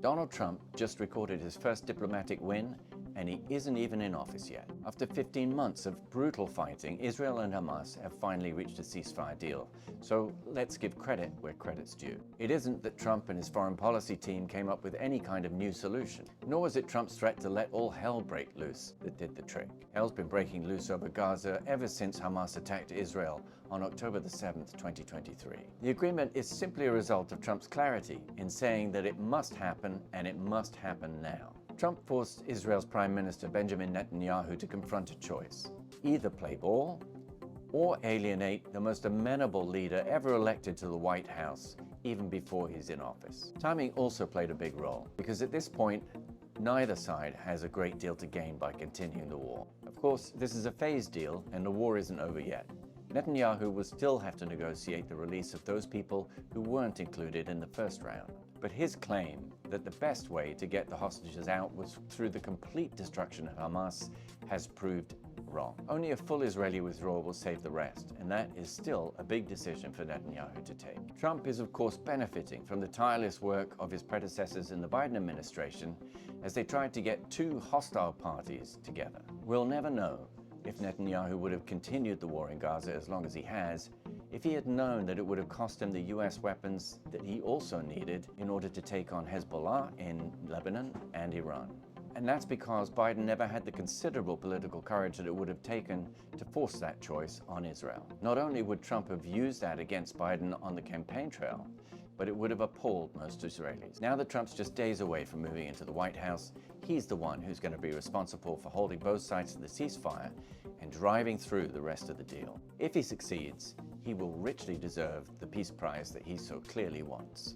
Donald Trump just recorded his first diplomatic win, and he isn't even in office yet. After 15 months of brutal fighting, Israel and Hamas have finally reached a ceasefire deal. So let's give credit where credit's due. It isn't that Trump and his foreign policy team came up with any kind of new solution, nor was it Trump's threat to let all hell break loose that did the trick. Hell's been breaking loose over Gaza ever since Hamas attacked Israel on October the 7th, 2023. The agreement is simply a result of Trump's clarity in saying that it must happen, and it must happen now. Trump forced Israel's Prime Minister Benjamin Netanyahu to confront a choice: either play ball or alienate the most amenable leader ever elected to the White House, even before he's in office. Timing also played a big role, because at this point, neither side has a great deal to gain by continuing the war. Of course, this is a phased deal, and the war isn't over yet. Netanyahu will still have to negotiate the release of those people who weren't included in the first round. But his claim that the best way to get the hostages out was through the complete destruction of Hamas has proved wrong. Only a full Israeli withdrawal will save the rest, and that is still a big decision for Netanyahu to take. Trump is of course benefiting from the tireless work of his predecessors in the Biden administration as they tried to get two hostile parties together. We'll never know if Netanyahu would have continued the war in Gaza as long as he has, if he had known that it would have cost him the US weapons that he also needed in order to take on Hezbollah in Lebanon and Iran. And that's because Biden never had the considerable political courage that it would have taken to force that choice on Israel. Not only would Trump have used that against Biden on the campaign trail, but it would have appalled most Israelis. Now that Trump's just days away from moving into the White House, he's the one who's going to be responsible for holding both sides to the ceasefire and driving through the rest of the deal. If he succeeds, he will richly deserve the peace prize that he so clearly wants.